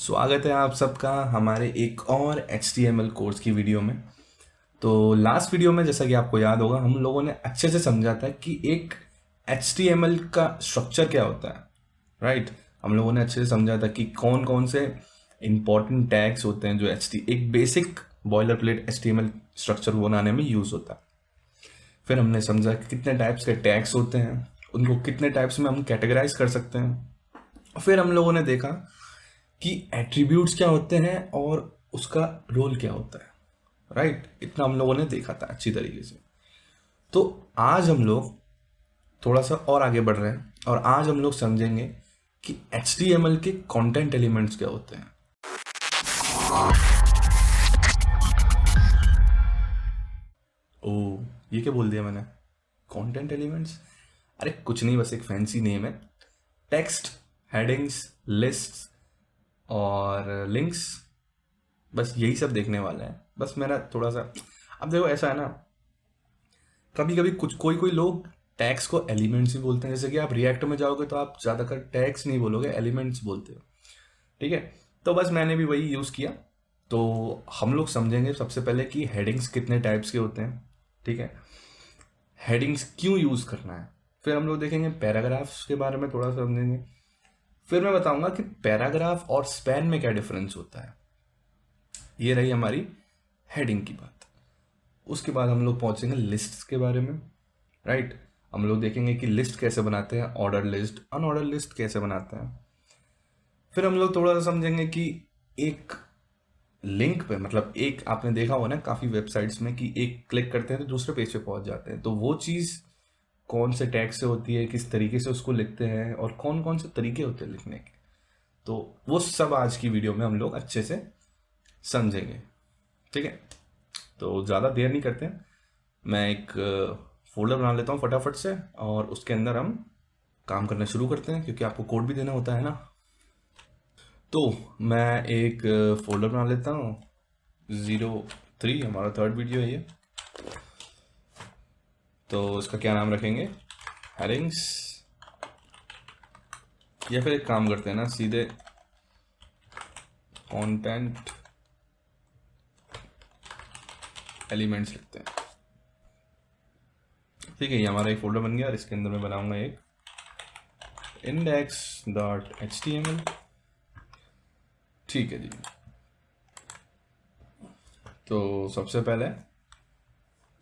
स्वागत है आप सबका हमारे एक और HTML कोर्स की वीडियो में। तो लास्ट वीडियो में जैसा कि आपको याद होगा हम लोगों ने अच्छे से समझा था कि एक HTML का स्ट्रक्चर क्या होता है, राइट। हम लोगों ने अच्छे से समझा था कि कौन कौन से इंपॉर्टेंट टैग्स होते हैं जो एक basic boiler plate HTML structure बनाने में यूज़ होता है। फिर हमने समझा कि कितने टाइप्स के टैग्स होते हैं, उनको कितने टाइप्स में हम कैटेगराइज कर सकते हैं। फिर हम लोगों ने देखा कि एट्रीब्यूट्स क्या होते हैं और उसका रोल क्या होता है, राइट। इतना हम लोगों ने देखा था अच्छी तरीके से। तो आज हम लोग थोड़ा सा और आगे बढ़ रहे हैं और आज हम लोग समझेंगे कि HTML के कंटेंट एलिमेंट्स क्या होते हैं। ओ, ये क्या बोल दिया मैंने, कंटेंट एलिमेंट्स? अरे कुछ नहीं, बस एक फैंसी नेम है। टेक्स्ट, हेडिंग्स, लिस्ट्स और लिंक्स, बस यही सब देखने वाला है। बस मेरा थोड़ा सा, अब देखो ऐसा है ना, कभी कभी कुछ कोई लोग टैग्स को एलिमेंट्स ही बोलते हैं। जैसे कि आप रिएक्ट में जाओगे तो आप ज़्यादातर टैग्स नहीं बोलोगे, एलिमेंट्स बोलते हो, ठीक है। तो बस मैंने भी वही यूज़ किया। तो हम लोग समझेंगे सबसे पहले कि हेडिंग्स कितने टाइप्स के होते हैं, ठीक है, हेडिंग्स क्यों यूज़ करना है। फिर हम लोग देखेंगे पैराग्राफ्स के बारे में थोड़ा समझेंगे। फिर मैं बताऊंगा कि पैराग्राफ और स्पैन में क्या डिफरेंस होता है। ये रही हमारी हेडिंग की बात। उसके बाद हम लोग पहुंचेंगे लिस्ट्स के बारे में, राइट। हम लोग देखेंगे कि लिस्ट कैसे बनाते हैं, ऑर्डर लिस्ट, अनऑर्डर लिस्ट कैसे बनाते हैं। फिर हम लोग थोड़ा सा समझेंगे कि एक लिंक पे, मतलब एक आपने देखा होगा ना काफ़ी वेबसाइट्स में कि एक क्लिक करते हैं तो दूसरे पेज पे पहुंच जाते हैं, तो वो चीज़ कौन से टैग से होती है, किस तरीके से उसको लिखते हैं और कौन कौन से तरीके होते हैं लिखने के। तो वो सब आज की वीडियो में हम लोग अच्छे से समझेंगे, ठीक है। तो ज़्यादा देर नहीं करते हैं, मैं एक फोल्डर बना लेता हूँ फटाफट से और उसके अंदर हम काम करना शुरू करते हैं, क्योंकि आपको कोड भी देना होता है ना। तो मैं एक फोल्डर बना लेता हूँ, 03, हमारा थर्ड वीडियो है ये। तो इसका क्या नाम रखेंगे, हेडिंग्स, या फिर एक काम करते हैं ना, सीधे कंटेंट एलिमेंट्स लिखते हैं, ठीक है। ये हमारा एक फोल्डर बन गया और इसके अंदर मैं बनाऊंगा एक index.html, ठीक है जी। तो सबसे पहले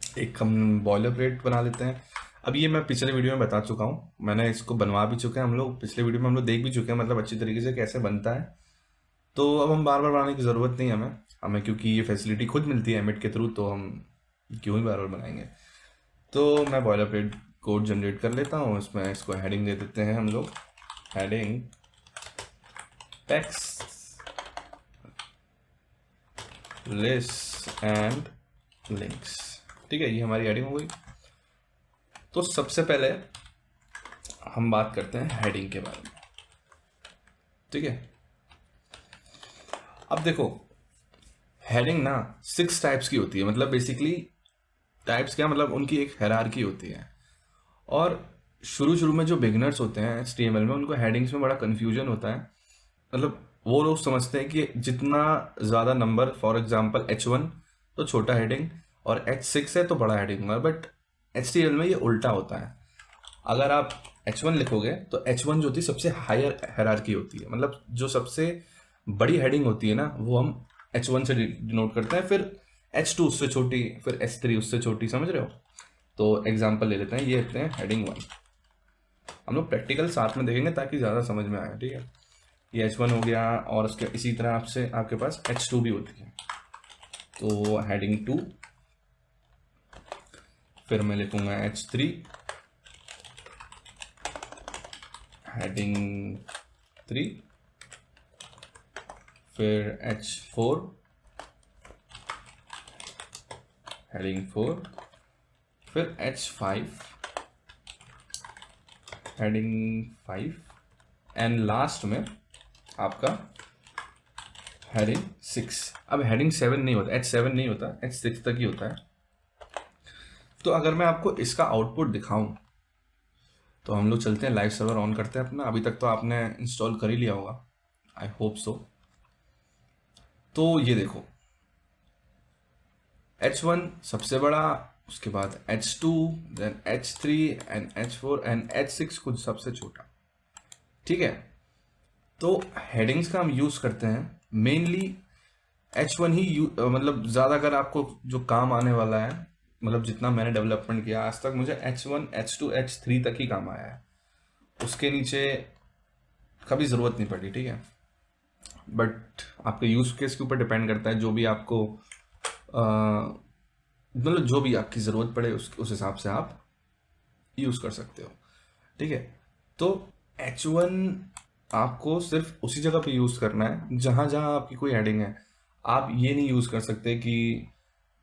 एक हम बॉयलर प्लेट बना लेते हैं। अब ये मैं पिछले वीडियो में बता चुका हूँ, मैंने इसको बनवा भी चुके हैं, हम लोग पिछले वीडियो में हम लोग देख भी चुके हैं, मतलब अच्छी तरीके से कैसे बनता है। तो अब हम बार बार बनाने की ज़रूरत नहीं है हमें क्योंकि ये फैसिलिटी खुद मिलती है एमिट के थ्रू, तो हम क्यों ही बार बार बनाएंगे। तो मैं बॉयलर प्लेट कोड जनरेट कर लेता हूँ, इसमें इसको हेडिंग दे देते हैं हम लोग, heading text list and links, ठीक है। ये हमारी हेडिंग हो गई। तो सबसे पहले हम बात करते हैं हेडिंग के बारे में, ठीक है। अब देखो हेडिंग ना 6 टाइप्स की होती है, मतलब बेसिकली टाइप्स क्या, मतलब उनकी एक हायरार्की होती है। और शुरू में जो बिगिनर्स होते हैं HTML में, उनको हेडिंग्स में बड़ा कन्फ्यूजन होता है। मतलब वो लोग समझते हैं कि जितना ज़्यादा नंबर, फॉर एग्जांपल H1 तो छोटा हेडिंग और H6 है तो बड़ा हेडिंग होगा, बट HTML में ये उल्टा होता है। अगर आप H1 लिखोगे तो H1 जो होती है सबसे हायर हायरार्की होती है, मतलब जो सबसे बड़ी हेडिंग होती है ना वो हम H1 से डिनोट करते हैं, फिर H2 उससे छोटी, फिर H3 उससे छोटी, समझ रहे हो। तो एग्जांपल ले लेते हैं, ये लेते हैं हेडिंग 1। हम लोग प्रैक्टिकल साथ में देखेंगे ताकि ज़्यादा समझ में आए, ठीक है। ये H1 हो गया और उसके इसी तरह आपसे आपके पास H2 भी होती है। तो हेडिंग 2, फिर मैं लिखूंगा H3, हेडिंग 3, फिर H4, हेडिंग 4, फिर H5, हेडिंग 5 एंड लास्ट में आपका हेडिंग 6। अब हेडिंग 7 नहीं होता, H7 नहीं होता, H6 तक ही होता है। तो अगर मैं आपको इसका आउटपुट दिखाऊं तो हम लोग चलते हैं लाइव सर्वर ऑन करते हैं अपना। अभी तक तो आपने इंस्टॉल कर ही लिया होगा, आई होप सो। तो ये देखो, H1 सबसे बड़ा, उसके बाद H2, then H3 and H4 and H6 कुछ सबसे छोटा। ठीक है, तो हेडिंग्स का हम यूज करते हैं मेनली H1 ही मतलब ज़्यादा अगर आपको जो काम आने वाला है, मतलब जितना मैंने डेवलपमेंट किया आज तक, मुझे H1 H2 H3 तक ही काम आया है, उसके नीचे कभी ज़रूरत नहीं पड़ी। ठीक है, बट आपके यूज केस के ऊपर डिपेंड करता है, जो भी आपको मतलब जो भी आपकी ज़रूरत पड़े उस हिसाब से आप यूज़ कर सकते हो। ठीक है, तो H1 आपको सिर्फ उसी जगह पे यूज़ करना है जहाँ जहाँ आपकी कोई हेडिंग है। आप ये नहीं यूज़ कर सकते कि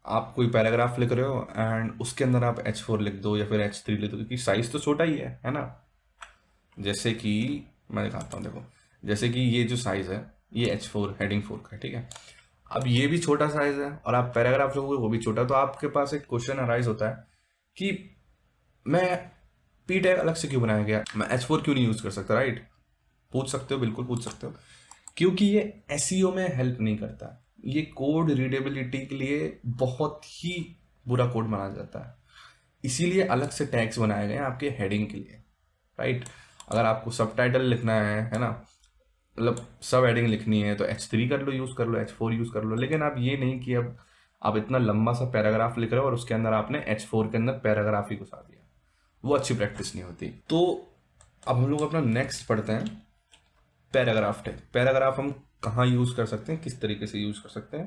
आप कोई पैराग्राफ लिख रहे हो एंड उसके अंदर आप H4 लिख दो या फिर H3 लिख दो, क्योंकि साइज तो छोटा ही है ना। जैसे कि मैं दिखाता हूँ, देखो, जैसे कि ये जो साइज है ये H4 हेडिंग 4 का। ठीक है, अब ये भी छोटा साइज है और आप पैराग्राफ लिखोगे वो भी छोटा, तो आपके पास एक क्वेश्चन अराइज होता है कि मैं पी टैग अलग से क्यों बनाया गया, मैं H4 क्यों नहीं यूज कर सकता। राइट, पूछ सकते हो, बिल्कुल पूछ सकते हो, क्योंकि ये एसईओ में हेल्प नहीं करता। ये कोड रीडेबिलिटी के लिए बहुत ही बुरा कोड माना जाता है, इसीलिए अलग से टैग्स बनाए गए हैं आपके हेडिंग के लिए। राइट, अगर आपको सब टाइटल लिखना है ना, मतलब सब हेडिंग लिखनी है, तो H3 कर लो, यूज कर लो, H4 यूज कर लो। लेकिन आप ये नहीं कि अब आप इतना लंबा सा पैराग्राफ लिख रहे हो और उसके अंदर आपने H4 के अंदर पैराग्राफ ही घुसा दिया, वो अच्छी प्रैक्टिस नहीं होती। तो अब हम लोग अपना नेक्स्ट पढ़ते हैं, पैराग्राफ टैग। पैराग्राफ हम कहाँ यूज़ कर सकते हैं, किस तरीके से यूज़ कर सकते हैं,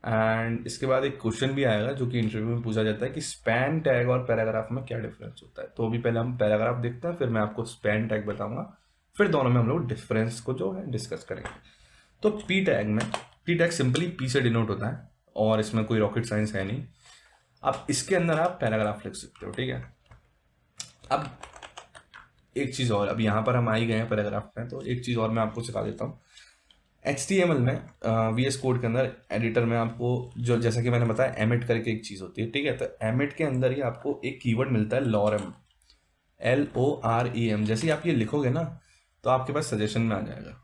एंड इसके बाद एक क्वेश्चन भी आएगा जो कि इंटरव्यू में पूछा जाता है कि स्पैन टैग और पैराग्राफ में क्या डिफरेंस होता है। तो अभी पहले हम पैराग्राफ देखते हैं, फिर मैं आपको स्पैन टैग बताऊंगा, फिर दोनों में हम लोग डिफरेंस को जो है डिस्कस करेंगे। तो पी टैग में, पी टैग सिंपली पी से डिनोट होता है और इसमें कोई रॉकेट साइंस है नहीं। अब इसके अंदर आप पैराग्राफ लिख सकते हो। ठीक है, अब एक चीज़ और, अब यहाँ पर हम आ ही गए हैं पैराग्राफ में, तो एक चीज़ और मैं आपको सिखा देता हूँ। HTML में VS कोड के अंदर एडिटर में आपको जो, जैसा कि मैंने बताया, एमिट करके एक चीज़ होती है। ठीक है, तो एमिट के अंदर ही आपको एक कीवर्ड मिलता है लॉरम, LOREM। जैसे ही आप ये लिखोगे ना, तो आपके पास सजेशन में आ जाएगा।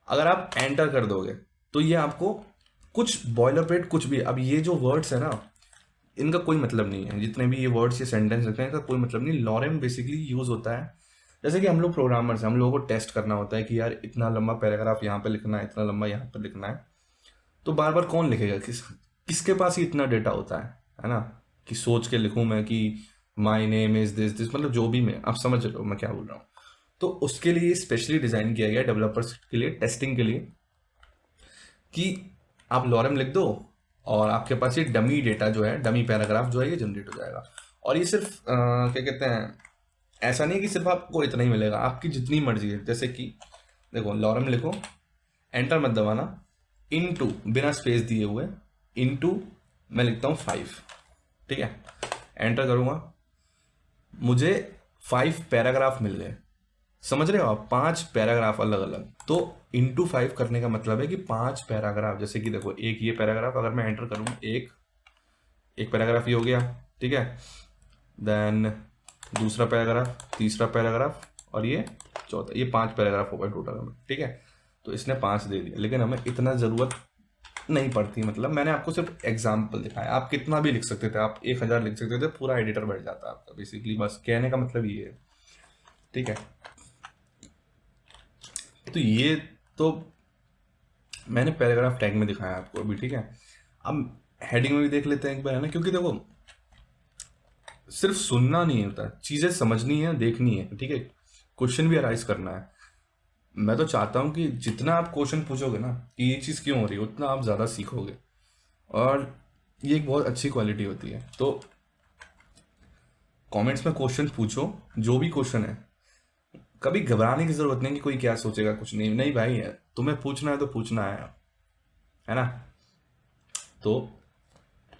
अगर आप एंटर कर दोगे तो ये आपको कुछ बॉयलरप्लेट कुछ भी, अब ये जो वर्ड्स है ना, इनका कोई मतलब नहीं है, जितने भी ये वर्ड्स, ये सेंटेंस लिखते हैं, इनका कोई मतलब नहीं। लॉरम बेसिकली यूज होता है, जैसे कि हम लोग प्रोग्रामर्स हैं, हम लोगों को टेस्ट करना होता है कि यार इतना लंबा पैराग्राफ यहाँ पे लिखना है, इतना लंबा यहाँ पे लिखना है, तो बार बार कौन लिखेगा, किसके पास ही इतना डेटा होता है ना, कि सोच के लिखूं मैं कि my name is this this, मतलब जो भी, मैं, आप समझ रहे हो मैं क्या बोल रहा हूँ। तो उसके लिए स्पेशली डिजाइन किया गया डेवलपर्स के लिए, टेस्टिंग के लिए, कि आप लॉरम लिख दो और आपके पास ये डमी डेटा जो है, डमी पैराग्राफ जो है, ये जनरेट हो जाएगा। और ये सिर्फ क्या कहते हैं, ऐसा नहीं कि सिर्फ आपको इतना ही मिलेगा, आपकी जितनी मर्जी है। जैसे कि देखो, लॉरम लिखो, एंटर मत दबाना, इनटू बिना स्पेस दिए हुए, इनटू मैं लिखता हूँ 5। ठीक है, एंटर करूँगा, मुझे 5 पैराग्राफ मिल गए। समझ रहे हो आप, 5 पैराग्राफ अलग अलग। तो इंटू 5 करने का मतलब है कि 5 पैराग्राफ, जैसे कि देखो, एक ये पैराग्राफ अगर मैं एंटर करूँ, एक पैराग्राफ ये हो गया। ठीक है, देन दूसरा पैराग्राफ, तीसरा पैराग्राफ और ये चौथा, ये 5 पैराग्राफ होगा टोटल में। ठीक है, तो इसने 5 दे दिया, लेकिन हमें इतना ज़रूरत नहीं पड़ती। मतलब मैंने आपको सिर्फ एग्जाम्पल दिखाया, आप कितना भी लिख सकते थे, आप 1000 लिख सकते थे, पूरा एडिटर बैठ जाता आपका। बेसिकली बस कहने का मतलब ये है। ठीक है, तो ये तो मैंने पैराग्राफ टैग में दिखाया आपको अभी। ठीक है, अब हेडिंग में भी देख लेते हैं एक बार, है ना, क्योंकि देखो, सिर्फ सुनना नहीं होता, चीजें समझनी है, देखनी है। ठीक है, क्वेश्चन भी अराइज करना है। मैं तो चाहता हूं कि जितना आप क्वेश्चन पूछोगे ना कि ये चीज क्यों हो रही है, उतना आप ज्यादा सीखोगे, और ये एक बहुत अच्छी क्वालिटी होती है। तो कमेंट्स में क्वेश्चन पूछो, जो भी क्वेश्चन है, कभी घबराने की जरूरत नहीं कि कोई क्या सोचेगा, कुछ नहीं। नहीं भाई, है तुम्हें पूछना है तो पूछना है ना। तो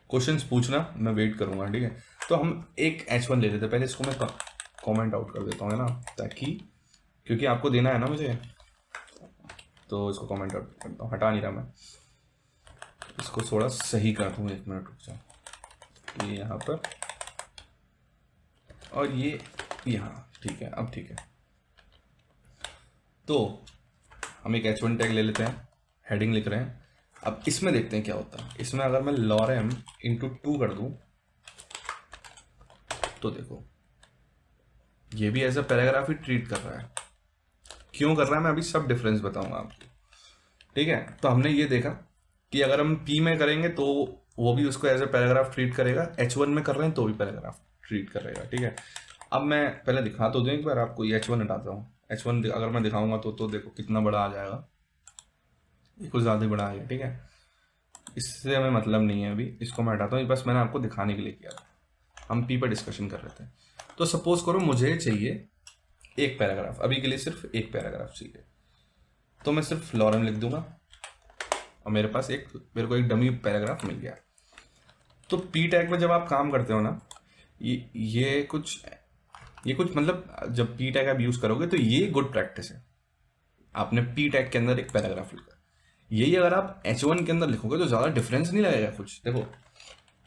क्वेश्चंस पूछना, मैं वेट करूंगा। ठीक है, तो हम एक H1 ले लेते हैं। पहले इसको मैं कमेंट आउट कर देता हूँ, है ना, ताकि, क्योंकि आपको देना है ना मुझे, तो इसको कमेंट आउट करता हूँ। हटा नहीं रहा मैं, इसको थोड़ा सही कर दूँ, 1 मिनट रुक जाओ। ये यहाँ पर और ये यहाँ। ठीक है, अब ठीक है। तो हम एक H1 टैग ले लेते हैं, हेडिंग लिख रहे हैं, अब इसमें देखते हैं क्या होता है। इसमें अगर मैं lorem इंटू 2 कर दूं तो देखो ये भी एज अ पैराग्राफ ही ट्रीट कर रहा है। क्यों कर रहा है मैं अभी सब डिफरेंस बताऊंगा आपको, ठीक है। तो हमने ये देखा कि अगर हम पी में करेंगे तो वो भी उसको एज ए पैराग्राफ ट्रीट करेगा, H1 में कर रहे हैं तो भी पैराग्राफ ट्रीट करेगा, ठीक है। अब मैं पहले दिखा तो दूं एक बार आपको, ये H1 हटाता हूँ। H1 अगर मैं दिखाऊंगा तो देखो कितना बड़ा आ जाएगा, ये कुछ ज़्यादा ही बड़ा आ गया, ठीक है। इससे हमें मतलब नहीं है, अभी इसको मैं हटाता हूँ, बस मैंने आपको दिखाने के लिए किया था। हम पी पर डिस्कशन कर रहे थे। तो सपोज करो मुझे चाहिए एक पैराग्राफ, अभी के लिए सिर्फ एक पैराग्राफ चाहिए, तो मैं सिर्फ lorem लिख दूंगा और मेरे को एक डमी पैराग्राफ मिल गया। तो पी टैग में जब आप काम करते हो ना, ये कुछ मतलब जब पी टैग आप यूज करोगे तो ये गुड प्रैक्टिस है। आपने पी टैग के अंदर एक पैराग्राफ लिखा, यही अगर आप H1 के अंदर लिखोगे तो ज़्यादा डिफरेंस नहीं लगेगा कुछ। देखो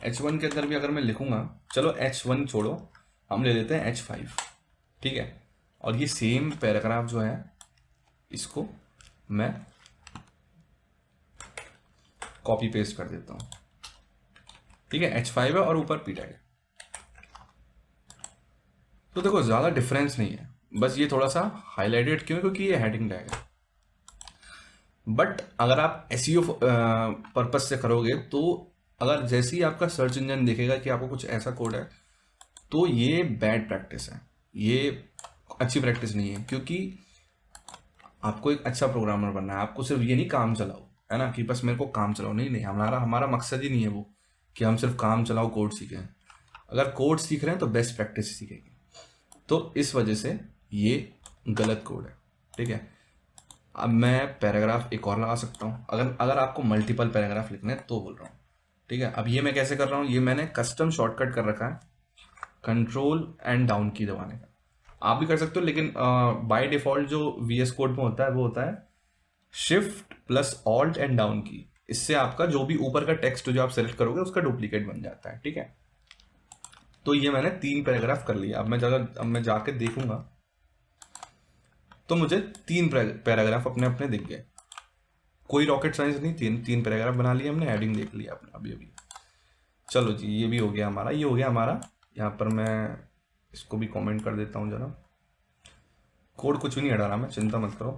H1 के अंदर भी अगर मैं लिखूंगा, चलो H1 छोड़ो, हम ले लेते हैं H5, ठीक है। और ये सेम पैराग्राफ जो है इसको मैं कॉपी पेस्ट कर देता हूं, ठीक है। H5 है और ऊपर पी टैग है, तो देखो ज़्यादा डिफरेंस नहीं है, बस ये थोड़ा सा हाईलाइटेड क्यों, क्योंकि ये हेडिंग टैग है। बट अगर आप एसईओ पर्पस से करोगे तो अगर जैसे ही आपका सर्च इंजन देखेगा कि आपको कुछ ऐसा कोड है, तो ये बैड प्रैक्टिस है, ये अच्छी प्रैक्टिस नहीं है। क्योंकि आपको एक अच्छा प्रोग्रामर बनना है, आपको सिर्फ ये नहीं काम चलाओ, है ना, कि बस मेरे को काम चलाओ, नहीं, हमारा मकसद ही नहीं है वो कि हम सिर्फ काम चलाओ कोड सीखें। अगर कोड सीख रहे हैं तो बेस्ट प्रैक्टिस सीखेंगे। तो इस वजह से ये गलत कोड है, ठीक है। अब मैं पैराग्राफ एक और लगा सकता हूँ, अगर आपको मल्टीपल पैराग्राफ लिखने हैं तो बोल रहा हूँ, ठीक है। अब ये मैं कैसे कर रहा हूँ, ये मैंने कस्टम शॉर्टकट कर रखा है, कंट्रोल एंड डाउन की दबाने का। आप भी कर सकते हो, लेकिन बाय डिफॉल्ट जो VS कोड में होता है वो होता है shift plus alt and down की। इससे आपका जो भी ऊपर का टेक्स्ट जो आप सेलेक्ट करोगे उसका डुप्लीकेट बन जाता है, ठीक है। तो ये मैंने 3 पैराग्राफ कर लिया। अब मैं जाके देखूंगा तो मुझे 3 पैराग्राफ अपने अपने दिख गए, कोई रॉकेट साइंस नहीं, तीन पैराग्राफ बना लिए हमने, हेडिंग देख लिया अपने अभी। चलो जी, ये भी हो गया हमारा, ये हो गया हमारा। यहाँ पर मैं इसको भी कमेंट कर देता हूँ जरा, कोड कुछ भी नहीं हटा रहा मैं, चिंता मत करो,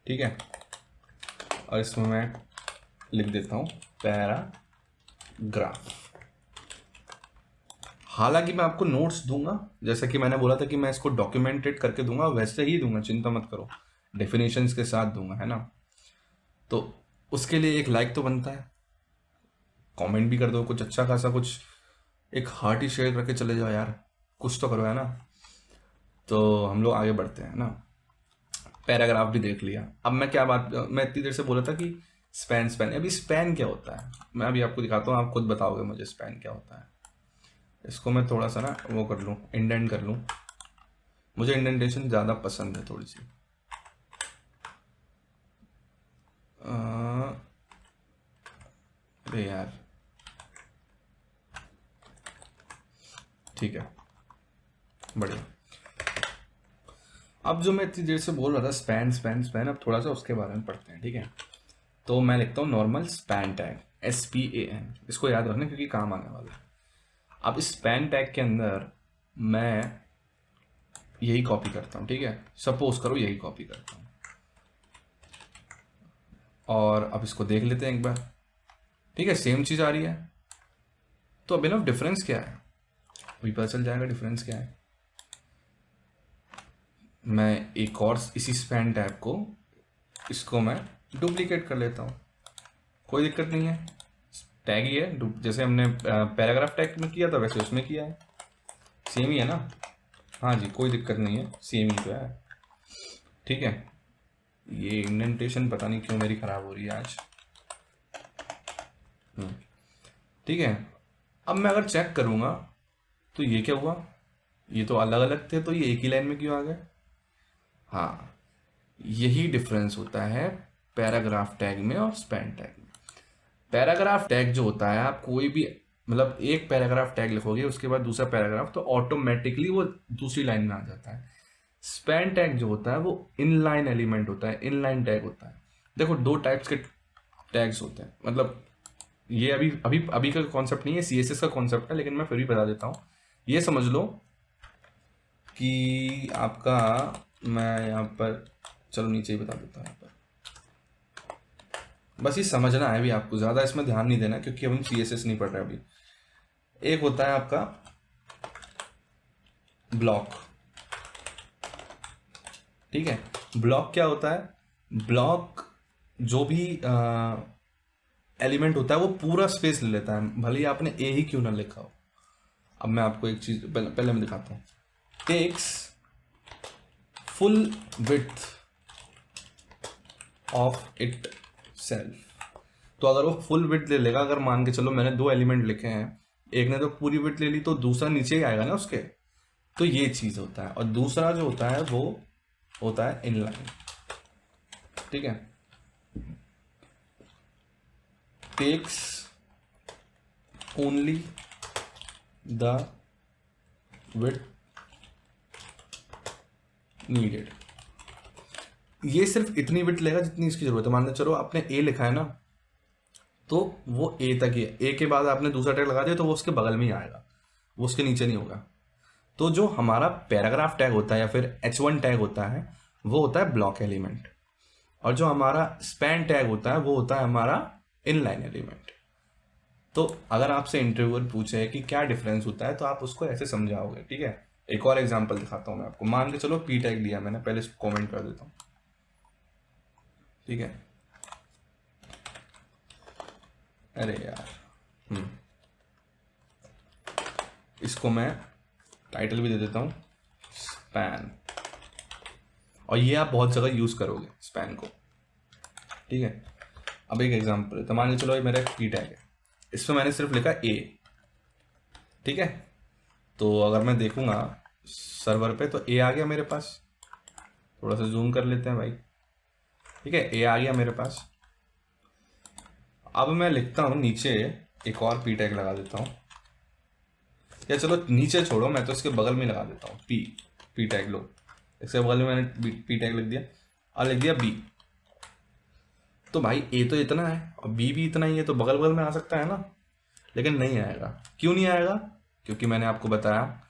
ठीक है। और इसमें मैं लिख देता हूँ पैराग्राफ। हालांकि मैं आपको नोट्स दूंगा, जैसा कि मैंने बोला था कि मैं इसको डॉक्यूमेंटेड करके दूंगा, वैसे ही दूंगा, चिंता मत करो, डेफिनेशंस के साथ दूंगा, है ना। तो उसके लिए एक लाइक तो बनता है, कमेंट भी कर दो, कुछ अच्छा खासा, कुछ एक हार्ट ही शेयर करके चले जाओ यार, कुछ तो करो, है ना। तो हम लोग आगे बढ़ते हैं ना। पैराग्राफ भी देख लिया। अब मैं इतनी देर से बोला था कि स्पैन, अभी स्पैन क्या होता है मैं अभी आपको दिखाता हूँ, आप खुद बताओगे मुझे स्पैन क्या होता है। इसको मैं थोड़ा सा ना वो कर लूँ, इंडेंट कर लूँ, मुझे इंडेंटेशन ज़्यादा पसंद है थोड़ी सी। अरे यार, ठीक है, बढ़िया। अब जो मैं इतनी देर से बोल रहा था स्पैन, अब थोड़ा सा उसके बारे में पढ़ते हैं, ठीक है। तो मैं लिखता हूँ नॉर्मल स्पैन टैग, SPAN, इसको याद रखना क्योंकि काम आने वाला है। अब इस स्पैन टैग के अंदर मैं यही कॉपी करता हूँ, ठीक है, सपोज करो यही कॉपी करता हूँ, और अब इसको देख लेते हैं एक बार, ठीक है, सेम चीज़ आ रही है। तो अब इनफ डिफरेंस क्या है अभी पता चल जाएगा, डिफरेंस क्या है। मैं एक और इसी स्पैन टैग को, इसको मैं डुप्लीकेट कर लेता हूँ, कोई दिक्कत नहीं है, टैग ही है, जैसे हमने पैराग्राफ टैग में किया था वैसे उसमें किया है, सेम ही है ना। हाँ जी, कोई दिक्कत नहीं है, सेम ही तो है, ठीक है। ये इंडेंटेशन पता नहीं क्यों मेरी ख़राब हो रही है आज, ठीक है। अब मैं अगर चेक करूँगा तो ये क्या हुआ, ये तो अलग अलग थे, तो ये एक ही लाइन में क्यों आ गए। हाँ, यही डिफरेंस होता है पैराग्राफ टैग में और स्पैन टैग में। पैराग्राफ टैग जो होता है, आप कोई भी मतलब एक पैराग्राफ टैग लिखोगे उसके बाद दूसरा पैराग्राफ, तो ऑटोमेटिकली वो दूसरी लाइन में आ जाता है। स्पैन टैग जो होता है वो इनलाइन एलिमेंट होता है, इनलाइन टैग होता है। देखो 2 टाइप्स के टैग्स होते हैं, मतलब ये अभी अभी अभी का कॉन्सेप्ट नहीं है, CSS का कॉन्सेप्ट है, लेकिन मैं फिर भी बता देता हूँ। ये समझ लो कि आपका, मैं यहाँ पर, चलो नीचे ही बता देता हूँ यहाँ पर, बस ये समझना है भी आपको, ज़्यादा इसमें ध्यान नहीं देना क्योंकि हम CSS नहीं पढ़ रहे अभी। एक होता है आपका ब्लॉक, ठीक है। ब्लॉक क्या होता है? ब्लॉक जो भी एलिमेंट होता है वो पूरा स्पेस ले लेता है, भले ही आपने ए ही क्यों ना लिखा हो। अब मैं आपको एक चीज पहले मैं दिखाता हूँ। Takes full width of itself. तो अगर वो फुल विड्थ ले लेगा, अगर मान के चलो मैंने 2 एलिमेंट लिखे हैं, एक ने तो पूरी विड्थ ले ली तो दूसरा नीचे ही आएगा ना उसके, तो ये चीज होता है। और दूसरा जो होता है वो होता है इनलाइन, ठीक है। Takes only the width needed. ये सिर्फ इतनी विड्थ लेगा जितनी इसकी जरूरत है। मान लो चलो आपने ए लिखा है ना, तो वो ए तक ही है, ए के बाद आपने दूसरा टैग लगा दिया तो वो उसके बगल में ही आएगा, वो उसके नीचे नहीं होगा। तो जो हमारा पैराग्राफ टैग होता है या फिर H1 टैग होता है वो होता है ब्लॉक एलिमेंट, और जो हमारा स्पैन टैग होता है वो होता है हमारा इनलाइन एलिमेंट। तो अगर आपसे इंटरव्यूअर पूछे कि क्या डिफरेंस होता है तो आप उसको ऐसे समझाओगे, ठीक है। एक और एग्जांपल दिखाता हूं मैं आपको। मान के चलो पी टैग लिया मैंने, पहले इसको कमेंट कर देता हूं, ठीक है। अरे यार, इसको मैं टाइटल भी दे देता हूं, स्पैन। और ये आप बहुत जगह यूज करोगे स्पैन को, ठीक है। अब एक एग्जांपल है, तो मान के चलो ये मेरा पी टैग है, इसमें मैंने सिर्फ लिखा ए, ठीक है। तो अगर मैं देखूंगा सर्वर पे तो ए आ गया मेरे पास। थोड़ा सा जूम कर लेते हैं भाई, ठीक है। ए आ गया मेरे पास। अब मैं लिखता हूं नीचे एक और पी टैग लगा देता हूं, या चलो नीचे छोड़ो, मैं तो इसके बगल में लगा देता हूं पी टैग लो। इसके बगल में मैंने पी टैग लिख दिया और लिख दिया बी। तो भाई ए तो इतना है और बी भी इतना ही है, तो बगल बगल में आ सकता है ना, लेकिन नहीं आएगा। क्यों नहीं आएगा? क्योंकि मैंने आपको बताया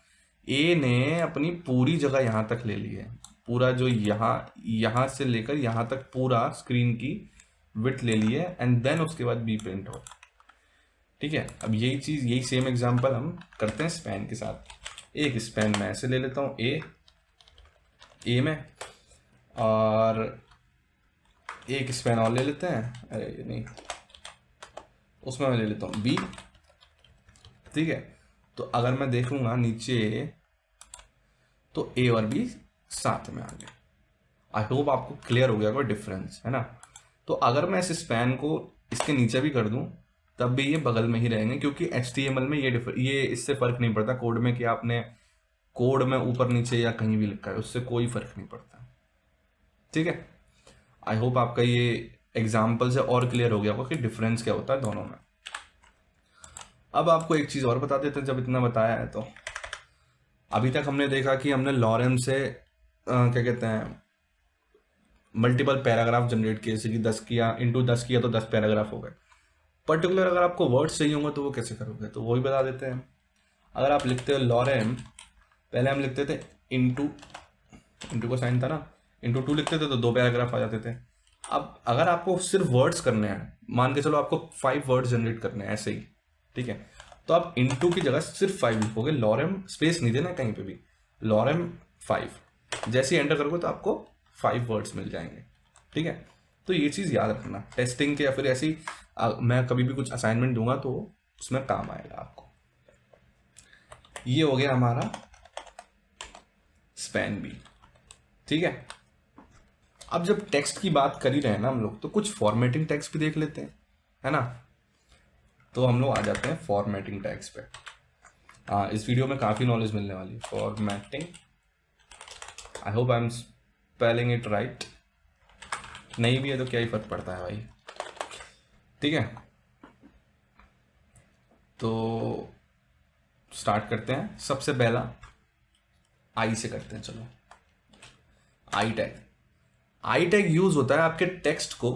ए ने अपनी पूरी जगह यहां तक ले ली है, पूरा जो यहां से लेकर यहां तक पूरा स्क्रीन की विड्थ ले ली है, एंड देन उसके बाद बी प्रिंट हो, ठीक है। अब यही सेम एग्जांपल हम करते हैं स्पैन के साथ। एक स्पैन मैं ऐसे ले लेता हूं ए में, और एक स्पैन और ले लेते हैं, अरे नहीं, उसमें मैं ले लेता हूं बी, ठीक है। तो अगर मैं देखूंगा नीचे तो ए और बी साथ में आ गए। आई होप आपको क्लियर हो गया कोई डिफरेंस, है ना। तो अगर मैं इस स्पैन को इसके नीचे भी कर दूं तब भी ये बगल में ही रहेंगे, क्योंकि HTML में ये इससे फर्क नहीं पड़ता कोड में कि आपने कोड में ऊपर नीचे या कहीं भी लिखा है, उससे कोई फर्क नहीं पड़ता, ठीक है। आई होप आपका ये एग्जाम्पल से और क्लियर हो गया होगा कि डिफरेंस क्या होता है दोनों में। अब आपको एक चीज और बता देते हैं, जब इतना बताया है तो अभी तक हमने देखा कि हमने लॉरेम से क्या कहते हैं मल्टीपल पैराग्राफ जनरेट किए, जैसे कि 10 किया, इंटू 10 किया तो 10 पैराग्राफ हो गए। पर्टिकुलर अगर आपको वर्ड्स चाहिए होंगे तो वो कैसे करोगे, तो वो भी बता देते हैं। अगर आप लिखते हो लॉरेम, पहले हम लिखते थे इंटू को साइन था ना, इंटू 2 लिखते थे तो 2 पैराग्राफ आ जाते थे। अब अगर आपको सिर्फ वर्ड्स करने हैं, मान के चलो आपको 5 वर्ड्स जनरेट करने हैं ऐसे ही, ठीक है, तो आप इंटू की जगह सिर्फ 5 लिखोगे, लॉरेम स्पेस नहीं देना कहीं पे भी, लॉरेम 5। जैसे ही एंटर करोगे तो आपको 5 वर्ड्स मिल जाएंगे, ठीक है। तो ये चीज़ याद रखना टेस्टिंग के या फिर ऐसी मैं कभी भी कुछ असाइनमेंट दूंगा तो उसमें काम आएगा आपको। ये हो गया हमारा स्पैन भी, ठीक है। अब जब टेक्स्ट की बात कर ही रहे हैं ना हम लोग, तो कुछ फॉर्मेटिंग टैग्स भी देख लेते हैं, है ना। तो हम लोग आ जाते हैं फॉर्मेटिंग टैग्स पे। इस वीडियो में काफ़ी नॉलेज मिलने वाली है। Formatting, I hope I am spelling it right. नहीं भी है तो क्या ही फर्क पड़ता है भाई, ठीक है। तो स्टार्ट करते हैं। सबसे पहला आई से करते हैं, चलो। आई टैग यूज होता है आपके टेक्स्ट को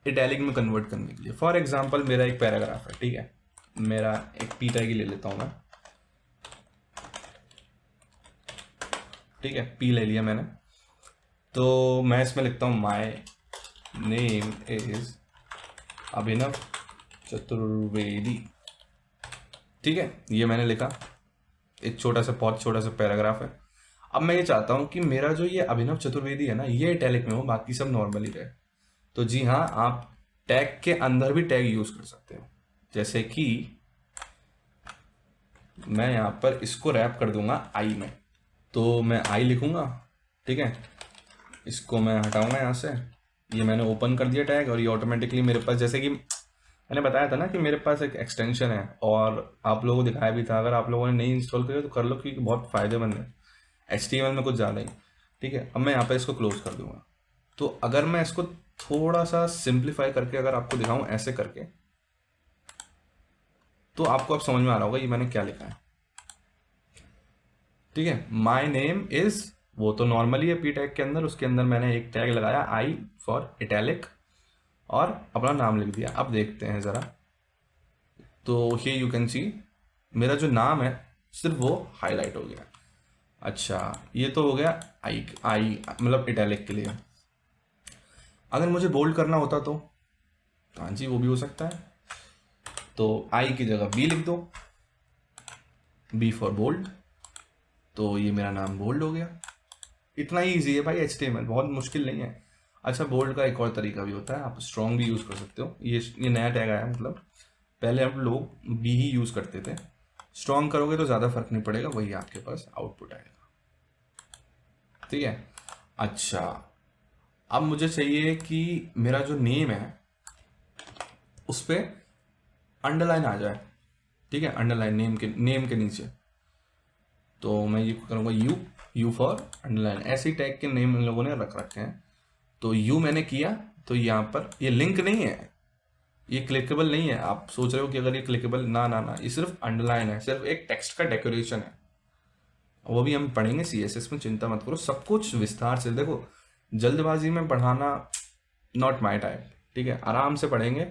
इटैलिक में कन्वर्ट करने के लिए। फॉर एग्जांपल मेरा एक पैराग्राफ है, ठीक है, मेरा एक पी टैग ही ले लेता हूं मैं, ठीक है, पी ले लिया मैंने। तो मैं इसमें लिखता हूं माय नेम इज अभिनव चतुर्वेदी, ठीक है, ये मैंने लिखा, एक छोटा सा बहुत छोटा सा पैराग्राफ है। अब मैं ये चाहता हूं कि मेरा जो ये अभिनव चतुर्वेदी है ना, ये इटैलिक में हो, बाकी सब नॉर्मली रहे। तो जी हाँ, आप टैग के अंदर भी टैग यूज कर सकते हो, जैसे कि मैं यहां पर इसको रैप कर दूंगा आई में, तो मैं आई लिखूंगा, ठीक है, इसको मैं हटाऊंगा यहाँ से, ये मैंने ओपन कर दिया टैग, और ये ऑटोमेटिकली मेरे पास, जैसे कि मैंने बताया था ना कि मेरे पास एक एक्सटेंशन है, और आप लोगों को दिखाया भी था, अगर आप लोगों ने नहीं इंस्टॉल किया तो कर लो, क्योंकि बहुत फायदेमंद है, HTML में कुछ ज़्यादा ही, ठीक है। अब मैं यहाँ पे इसको क्लोज कर दूंगा। तो अगर मैं इसको थोड़ा सा सिंप्लीफाई करके अगर आपको दिखाऊं ऐसे करके, तो आपको अब समझ में आ रहा होगा ये मैंने क्या लिखा है, ठीक है। माय नेम इज, वो तो नॉर्मली है पी टैग के अंदर, उसके अंदर मैंने एक टैग लगाया आई फॉर इटैलिक, और अपना नाम लिख दिया। अब देखते हैं ज़रा, तो ये यू कैन सी मेरा जो नाम है सिर्फ वो हाईलाइट हो गया। अच्छा, ये तो हो गया आई आई मतलब इटैलिक के लिए। अगर मुझे बोल्ड करना होता तो हाँ जी, वो भी हो सकता है। तो आई की जगह बी लिख दो, बी फॉर बोल्ड, तो ये मेरा नाम बोल्ड हो गया। इतना ही ईजी है भाई HTML, बहुत मुश्किल नहीं है। अच्छा, बोल्ड का एक और तरीका भी होता है, आप स्ट्रॉन्ग भी यूज़ कर सकते हो। ये नया टैग आया, मतलब पहले हम लोग बी ही यूज़ करते थे, स्ट्रॉन्ग करोगे तो ज़्यादा फर्क नहीं पड़ेगा, वही आपके पास आउटपुट आएगा, ठीक है। अच्छा, अब मुझे चाहिए कि मेरा जो नेम है उस पर अंडरलाइन आ जाए, ठीक है, अंडरलाइन नेम के नीचे। तो मैं ये करूँगा यू फॉर अंडरलाइन, ऐसे ही टैग के नेम इन लोगों ने रख रखे हैं। तो यू मैंने किया, तो यहाँ पर ये लिंक नहीं है, ये क्लिकेबल नहीं है। आप सोच रहे हो कि अगर ये क्लिकेबल, ना ना ना, ये सिर्फ अंडरलाइन है, सिर्फ एक टेक्स्ट का डेकोरेशन है। वो भी हम पढ़ेंगे CSS में, चिंता मत करो, सब कुछ विस्तार से। देखो, जल्दबाजी में पढ़ाना नॉट माई टाइप, ठीक है, आराम से पढ़ेंगे।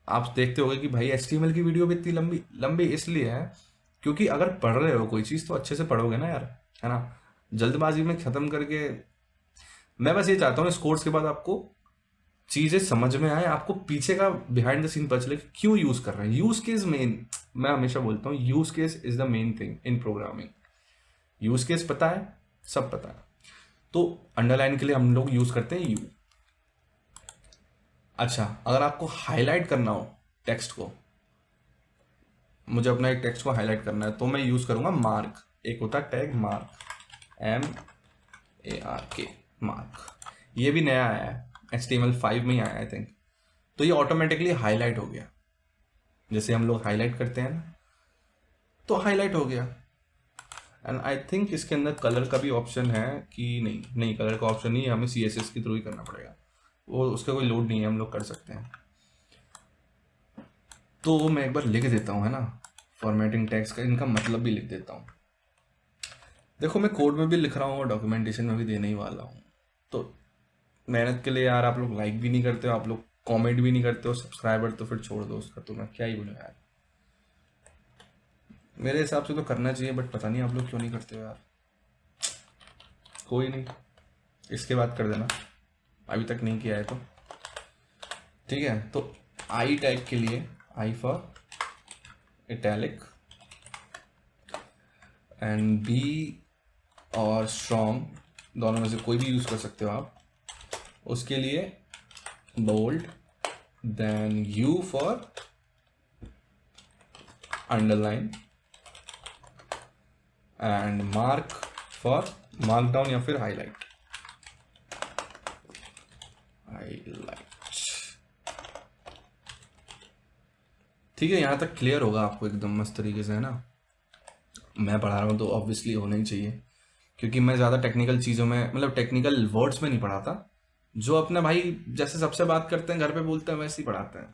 आप देखते होगे कि भाई HTML की वीडियो भी इतनी लंबी लंबी इसलिए है क्योंकि अगर पढ़ रहे हो कोई चीज़ तो अच्छे से पढ़ोगे ना यार, है ना, जल्दबाजी में ख़त्म करके। मैं बस ये चाहता हूँ इस कोर्स के बाद आपको चीज़ें समझ में आए, आपको पीछे का बिहाइंड द सीन पता चले कि क्यों यूज़ कर रहे हैं। यूज़ केस मेन, मैं हमेशा बोलता हूँ use case is the main thing in programming. Use case पता है, सब पता है, तो अंडरलाइन के लिए हम लोग यूज़ करते हैं यू। अच्छा, अगर आपको हाईलाइट करना हो टेक्स्ट को, मुझे अपना एक टेक्स्ट को हाईलाइट करना है, तो मैं यूज़ करूँगा मार्क। एक होता है टैग मार्क, MARK, मार्क। ये भी नया आया है, HTML5 में ही आया आई थिंक। तो ये ऑटोमेटिकली हाईलाइट हो गया, जैसे हम लोग हाईलाइट करते हैं ना, तो हाईलाइट हो गया। एंड आई थिंक इसके अंदर कलर का भी ऑप्शन है कि नहीं, कलर का ऑप्शन नहीं है, हमें CSS के थ्रू ही करना पड़ेगा, वो उसका कोई लोड नहीं है, हम लोग कर सकते हैं। तो मैं एक बार लिख देता हूँ, है ना, फॉर्मेटिंग टैग्स का इनका मतलब भी लिख देता हूँ। देखो, मैं कोड में भी लिख रहा हूँ और डॉक्यूमेंटेशन में भी देने ही वाला हूँ। तो मेहनत के लिए यार आप लोग लाइक भी नहीं करते हो, आप लोग कमेंट भी नहीं करते हो, सब्सक्राइबर तो फिर छोड़ दो उसका, तो मैं क्या ही बोलूँ यार। मेरे हिसाब से तो करना चाहिए, बट पता नहीं आप लोग क्यों नहीं करते हो यार। कोई नहीं, इसके बाद कर देना, अभी तक नहीं किया है तो ठीक है। तो आई टैग के लिए I for italic and B और स्ट्रॉन्ग, दोनों में से कोई भी यूज़ कर सकते हो आप। उसके लिए bold, then you for underline and mark for markdown या फिर हाईलाइट। ठीक है, यहाँ तक क्लियर होगा आपको एकदम मस्त तरीके से, है ना। मैं पढ़ा रहा हूँ तो ऑब्वियसली होना ही चाहिए, क्योंकि मैं ज़्यादा टेक्निकल चीज़ों में, मतलब टेक्निकल वर्ड्स में नहीं पढ़ाता। जो अपने भाई जैसे सबसे बात करते हैं, घर पे बोलते हैं, वैसे ही पढ़ाते हैं,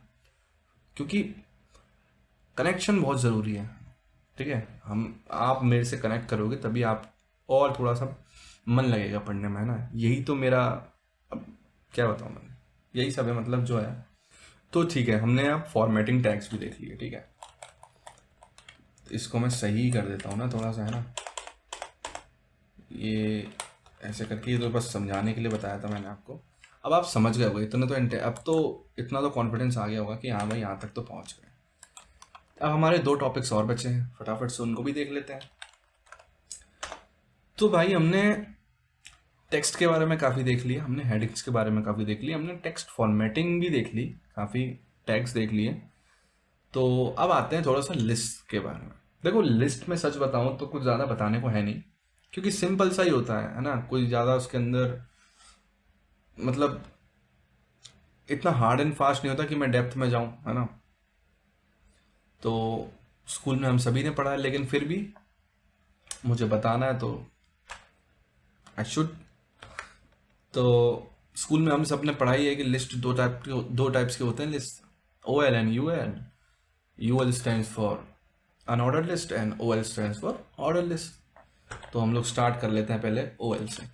क्योंकि कनेक्शन बहुत ज़रूरी है, ठीक है। आप मेरे से कनेक्ट करोगे तभी आप और थोड़ा सा मन लगेगा पढ़ने में, है ना। यही तो मेरा, अब क्या बताऊँ मैं, यही सब है मतलब जो है। तो ठीक है, हमने अब फॉर्मेटिंग टैग्स भी देख लिए, ठीक है। तो इसको मैं सही कर देता हूँ ना थोड़ा सा, है ना, ये ऐसे करके, ये तो बस समझाने के लिए बताया था मैंने आपको। अब आप समझ गए होगे इतना तो, अब तो इतना तो कॉन्फिडेंस आ गया होगा कि हाँ भाई यहाँ तक तो पहुँच गए। अब हमारे 2 टॉपिक्स और बचे हैं, फटाफट से उनको भी देख लेते हैं। तो भाई हमने टेक्स्ट के बारे में काफ़ी देख लिया, हमने हेडिंग्स के बारे में काफ़ी देख लिया, हमने टेक्स्ट फॉर्मेटिंग भी देख ली, काफ़ी टैग्स देख लिए। तो अब आते हैं थोड़ा सा लिस्ट के बारे में। देखो लिस्ट में सच बताऊं तो कुछ ज़्यादा बताने को है नहीं, क्योंकि सिंपल सा ही होता है ना, कोई ज़्यादा उसके अंदर मतलब इतना हार्ड एंड फास्ट नहीं होता कि मैं डेप्थ में जाऊं, है ना। तो स्कूल में हम सभी ने पढ़ा है, लेकिन फिर भी मुझे बताना है तो आई शुड। तो स्कूल में हम सब ने पढ़ाई है कि लिस्ट दो टाइप्स के होते हैं list, O L and U L. U L stand for unorder list and O L stand for order list. तो हम लोग स्टार्ट कर लेते हैं पहले ओ एल से।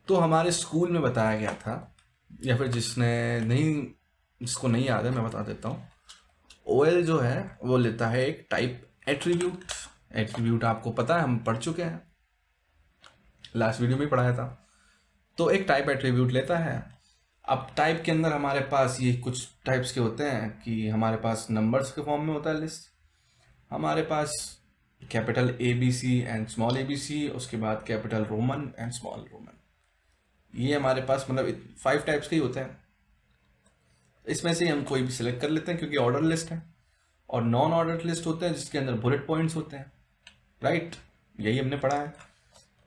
तो हमारे स्कूल में बताया गया था, या फिर जिसको नहीं याद है मैं बता देता हूँ। ओ एल जो है वो लेता है एक टाइप एट्रीब्यूट। एट्रीब्यूट आपको पता है, हम पढ़ चुके हैं, लास्ट वीडियो में पढ़ाया था। तो एक टाइप एट्रीब्यूट लेता है। अब टाइप के अंदर हमारे पास ये कुछ टाइप्स के होते हैं कि हमारे पास नंबर्स के फॉर्म में होता है लिस्ट, हमारे पास capital A B C and small A B C, उसके बाद capital Roman and small Roman. ये हमारे पास मतलब 5 टाइप्स के ही होते हैं। इसमें से हम कोई भी सिलेक्ट कर लेते हैं क्योंकि ऑर्डर लिस्ट है। और नॉन ऑर्डर लिस्ट होते हैं जिसके अंदर बुलेट पॉइंट्स होते हैं, राइट, यही हमने पढ़ा है।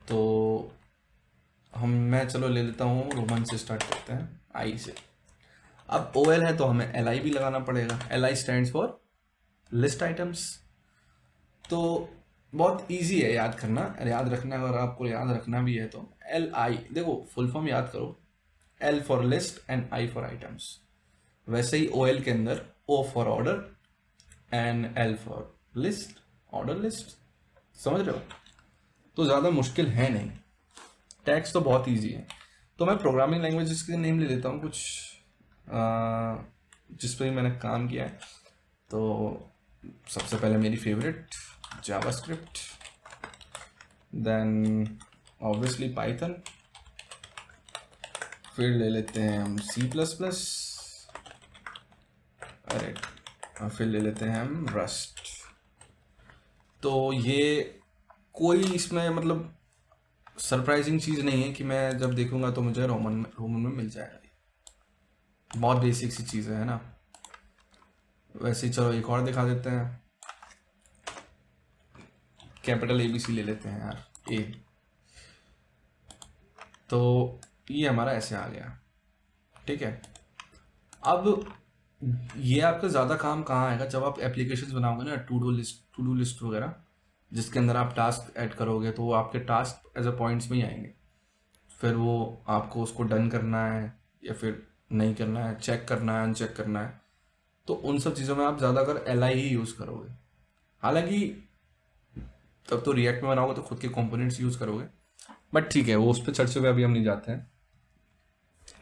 तो मैं चलो ले लेता हूँ, रोमन से स्टार्ट करते हैं, आई से। अब ओ एल है तो हमें एल आई भी लगाना पड़ेगा। L I stand for list items. तो बहुत इजी है याद करना, याद रखना, अगर आपको याद रखना भी है तो एल आई, देखो फुल फॉर्म याद करो, L for list and I for items. वैसे ही ओ एल के अंदर O for order and L for list, order list, समझ रहे हो। तो ज़्यादा मुश्किल है नहीं, टैग्स तो बहुत इजी है। तो मैं प्रोग्रामिंग लैंग्वेजेस के नेम ले लेता हूँ कुछ जिस पर मैंने काम किया है। तो सबसे पहले मेरी favourite JavaScript, then obviously Python, फिर ले लेते हैं हम सी प्लस प्लस, अरे और फिर ले लेते हैं हम रस्ट। तो ये कोई इसमें मतलब सरप्राइजिंग चीज़ नहीं है कि मैं जब देखूंगा तो मुझे रोमन में मिल जाएगा, बहुत बेसिक सी चीज़ है ना। वैसे ही चलो एक और दिखा देते हैं, कैपिटल ए बी सी ले लेते हैं यार, ए। तो ये हमारा ऐसे आ गया, ठीक है। अब ये आपका ज़्यादा काम कहाँ आएगा, जब आप एप्लीकेशंस बनाओगे ना, टू डू लिस्ट वगैरह, जिसके अंदर आप टास्क ऐड करोगे, तो वो आपके टास्क एज अ पॉइंट्स में ही आएंगे। फिर वो आपको उसको डन करना है या फिर नहीं करना है, चेक करना है, अनचेक करना है। तो उन सब चीज़ों में आप ज़्यादातर एल आई ही यूज़ करोगे। हालांकि तब तो रिएक्ट में बनाओगे तो खुद के कंपोनेंट्स यूज़ करोगे, बट ठीक है, वो उस पर चर्चा पे अभी हम नहीं जाते हैं,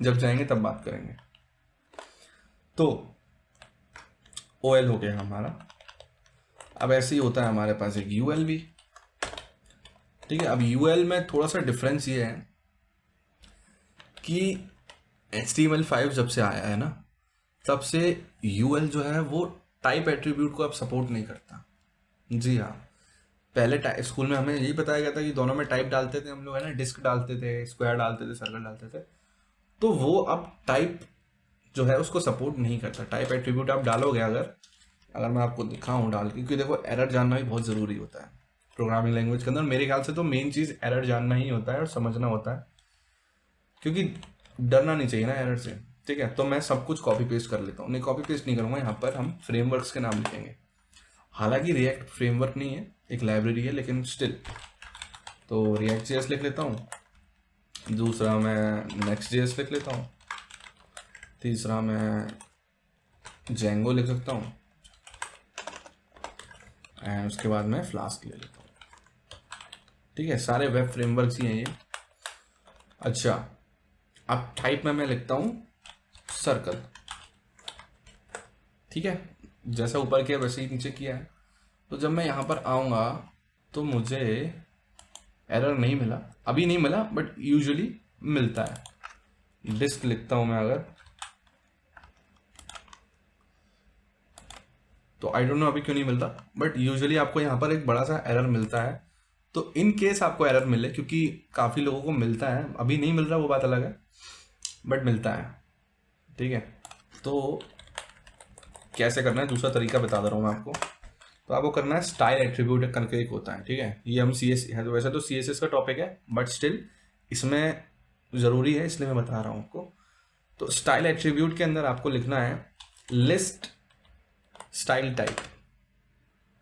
जब जाएंगे तब बात करेंगे। तो ओ एल हो गया हमारा। अब ऐसे ही होता है हमारे पास एक यू एल भी, ठीक है। अब यू एल में थोड़ा सा डिफरेंस ये है कि HTML5 जब से आया है ना, तब से यू एल जो है वो टाइप एट्रीब्यूट को अब सपोर्ट नहीं करता। जी हाँ, पहले स्कूल में हमें यही बताया गया था कि दोनों में टाइप डालते थे हम लोग, है ना, डिस्क डालते थे, स्क्वायर डालते थे, सर्कल डालते थे। तो वो अब टाइप जो है उसको सपोर्ट नहीं करता। टाइप एट्रीब्यूट आप डालोगे अगर मैं आपको दिखाऊं डाल के, क्योंकि देखो एरर जानना भी बहुत ज़रूरी होता है प्रोग्रामिंग लैंग्वेज के अंदर। मेरे ख्याल से तो मेन चीज़ एरर जानना ही होता है और समझना होता है, क्योंकि डरना नहीं चाहिए ना एरर से, ठीक है। तो मैं सब कुछ कॉपी पेस्ट कर लेता हूँ, नहीं कॉपी पेस्ट नहीं करूँगा, यहाँ पर हम फ्रेमवर्क्स के नाम लिखेंगे। हालांकि रिएक्ट फ्रेमवर्क नहीं है, एक लाइब्रेरी है, लेकिन स्टिल। तो रिएक्ट जेएस लिख लेता हूँ, दूसरा मैं नेक्स्ट जेएस लिख लेता हूँ, तीसरा मैं जेंगो लिख सकता हूँ, एंड उसके बाद मैं फ्लास्क ले लेता हूँ, ठीक है। सारे वेब फ्रेमवर्क्स ही हैं ये। अच्छा, अब टाइप में मैं लिखता हूँ सर्कल, ठीक है, जैसा ऊपर किया वैसे ही नीचे किया है। तो जब मैं यहाँ पर आऊँगा तो मुझे एरर नहीं मिला, अभी नहीं मिला, बट यूजुअली मिलता है। डिस्क लिखता हूँ मैं अगर, तो आई डोंट नो अभी क्यों नहीं मिलता, बट यूजुअली आपको यहाँ पर एक बड़ा सा एरर मिलता है। तो इन केस आपको एरर मिले, क्योंकि काफ़ी लोगों को मिलता है, अभी नहीं मिल रहा वो बात अलग है, बट मिलता है, ठीक है। तो कैसे करना है, दूसरा तरीका बता दे रहा हूँ मैं आपको। तो आपको करना है स्टाइल एट्रीब्यूट करके एक होता है, ठीक है। ये हम सी एस है, तो वैसे तो सी एस एस का टॉपिक है, बट स्टिल इसमें ज़रूरी है, इसलिए मैं बता रहा हूँ आपको। तो स्टाइल एट्रीब्यूट के अंदर आपको लिखना है लिस्ट स्टाइल टाइप,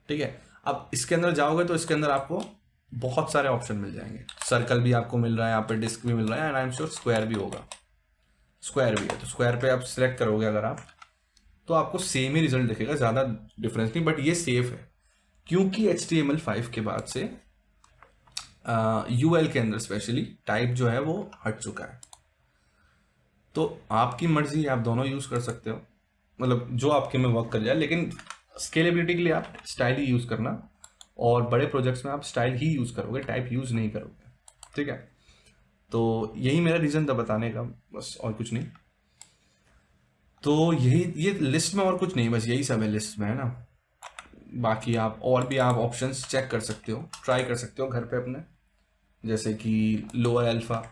ठीक है। अब इसके अंदर जाओगे तो इसके अंदर आपको बहुत सारे ऑप्शन मिल जाएंगे। सर्कल भी आपको मिल रहा है, यहाँ पे डिस्क भी मिल रहा है, and I am sure square भी होगा, स्क्वायर भी है। तो स्क्वायर पे आप सिलेक्ट करोगे अगर आप, तो आपको सेम ही रिजल्ट दिखेगा, ज़्यादा डिफरेंस नहीं, बट ये सेफ है क्योंकि HTML5 के बाद से UL के अंदर स्पेशली टाइप जो है वो हट चुका है। तो आपकी मर्जी, आप दोनों यूज़ कर सकते हो, मतलब जो आपके में वर्क कर जाए, लेकिन स्केलेबिलिटी के लिए आप स्टाइल ही यूज़ करना, और बड़े प्रोजेक्ट्स में आप स्टाइल ही यूज़ करोगे, टाइप यूज़ नहीं करोगे, ठीक है। तो यही मेरा रीज़न था बताने का, बस और कुछ नहीं। तो यही, ये लिस्ट में और कुछ नहीं, बस यही सब है लिस्ट में, है ना। बाकी आप और भी आप ऑप्शंस चेक कर सकते हो, ट्राई कर सकते हो घर पे अपने, जैसे कि लोअर अल्फा,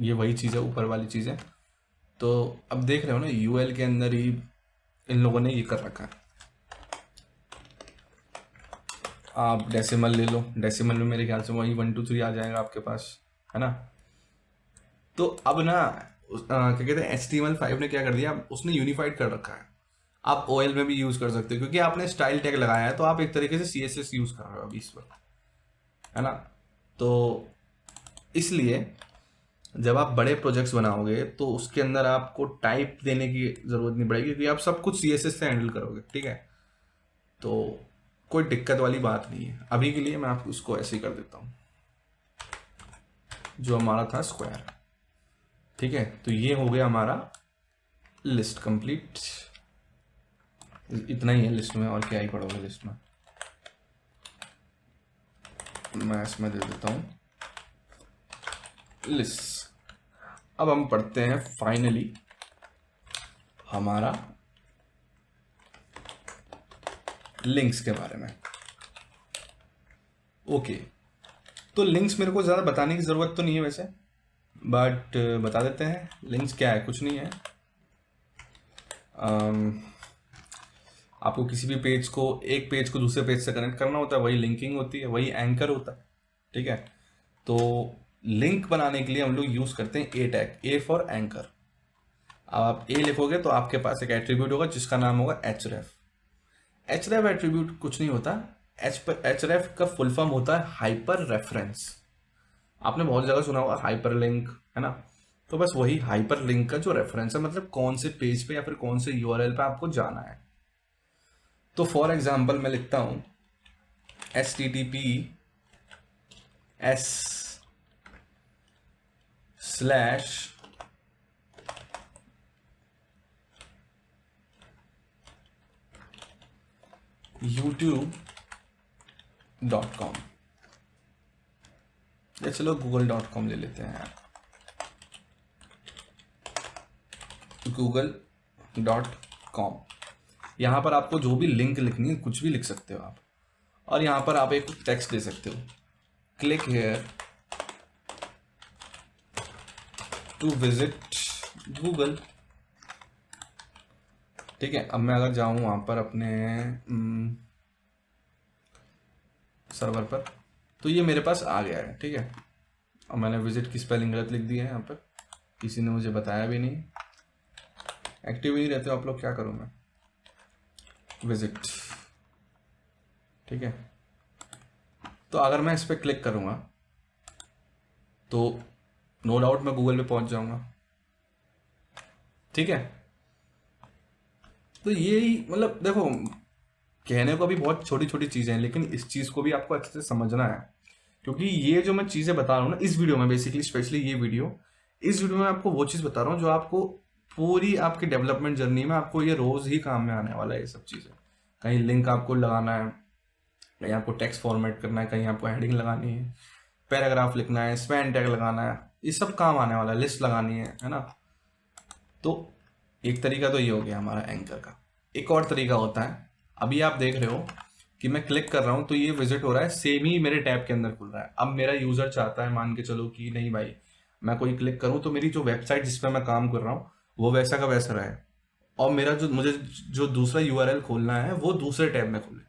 ये वही चीज़ है, ऊपर वाली चीज़ है। तो अब देख रहे हो ना, UL के अंदर ही इन लोगों ने ये कर रखा है। आप डेसिमल ले लो, डेसिमल में मेरे ख्याल से वही 1 2 3 आ जाएगा आपके पास, है ना। तो अब ना क्या कहते हैं, HTML5 ने क्या कर दिया, उसने यूनिफाइड कर रखा है। आप OL में भी यूज़ कर सकते हो, क्योंकि आपने स्टाइल टैग लगाया है, तो आप एक तरीके से CSS यूज़ कर रहे हो अभी इस वक्त, है ना। तो इसलिए जब आप बड़े प्रोजेक्ट्स बनाओगे तो उसके अंदर आपको टाइप देने की ज़रूरत नहीं पड़ेगी, क्योंकि आप सब कुछ CSS से हैंडल करोगे, ठीक है। तो कोई दिक्कत वाली बात नहीं है। अभी के लिए मैं आपको उसको ऐसे ही कर देता हूँ, जो हमारा था स्क्वायर, ठीक है। तो ये हो गया हमारा लिस्ट कंप्लीट। इतना ही है लिस्ट में, और क्या ही पढ़ोगे लिस्ट में। मैं इसमें दे देता हूँ लिस्ट। अब हम पढ़ते हैं फाइनली हमारा लिंक्स के बारे में। ओके, तो लिंक्स मेरे को ज़्यादा बताने की ज़रूरत तो नहीं है वैसे, बट बता देते हैं। लिंक्स क्या है, कुछ नहीं है। आपको किसी भी पेज को, एक पेज को दूसरे पेज से कनेक्ट करना होता है, वही लिंकिंग होती है, वही एंकर होता है, ठीक है। तो लिंक बनाने के लिए हम लोग यूज़ करते हैं ए टैग, ए फॉर एंकर। आप ए लिखोगे तो आपके पास एक एट्रीब्यूट होगा जिसका नाम होगा href। href एट्रीब्यूट कुछ नहीं होता, href का फुल फॉर्म होता है हाइपर रेफरेंस। आपने बहुत जगह सुना होगा हाइपर लिंक, है ना। तो बस वही हाइपर लिंक का जो रेफरेंस है, मतलब कौन से पेज पे या फिर कौन से URL पे आपको जाना है। तो फॉर एग्जाम्पल मैं लिखता हूं https://youtube.com, या चलो google.com ले लेते हैं यार, google.com। यहाँ पर आपको जो भी लिंक लिखनी है, कुछ भी लिख सकते हो आप, और यहाँ पर आप एक टेक्स्ट दे सकते हो, click here to visit Google, ठीक है। अब मैं अगर जाऊँ वहाँ पर अपने सर्वर पर, तो ये मेरे पास आ गया है, ठीक है। और मैंने विजिट की स्पेलिंग गलत लिख दी है यहाँ पर, किसी ने मुझे बताया भी नहीं, एक्टिव ही नहीं रहते हो आप लोग, क्या करूँ मैं। विजिट, ठीक है। तो अगर मैं इस पर क्लिक करूँगा तो नो डाउट मैं गूगल पे पहुँच जाऊँगा, ठीक है। तो यही, मतलब देखो, कहने को भी बहुत छोटी छोटी चीज़ें हैं, लेकिन इस चीज़ को भी आपको अच्छे से समझना है क्योंकि ये जो मैं चीज़ें बता रहा हूँ ना इस वीडियो में, बेसिकली स्पेशली ये वीडियो, इस वीडियो में आपको वो चीज़ बता रहा हूँ जो आपको पूरी आपकी डेवलपमेंट जर्नी में आपको ये रोज़ ही काम में आने वाला है। ये सब चीज़ें, कहीं लिंक आपको लगाना है, कहीं आपको टेक्स्ट फॉर्मेट करना है, कहीं आपको हेडिंग लगानी है, पैराग्राफ लिखना है, स्पैन टैग लगाना है, ये सब काम आने वाला है, लिस्ट लगानी है ना। तो एक तरीका तो ये हो गया हमारा एंकर का। एक और तरीका होता है, अभी आप देख रहे हो कि मैं क्लिक कर रहा हूँ तो ये विजिट हो रहा है, सेम ही मेरे टैब के अंदर खुल रहा है। अब मेरा यूज़र चाहता है, मान के चलो कि नहीं भाई मैं कोई क्लिक करूँ तो मेरी जो वेबसाइट जिस पर मैं काम कर रहा हूँ वो वैसा का वैसा रहे, और मेरा जो मुझे जो दूसरा यूआरएल खोलना है वो दूसरे टैब में खुले,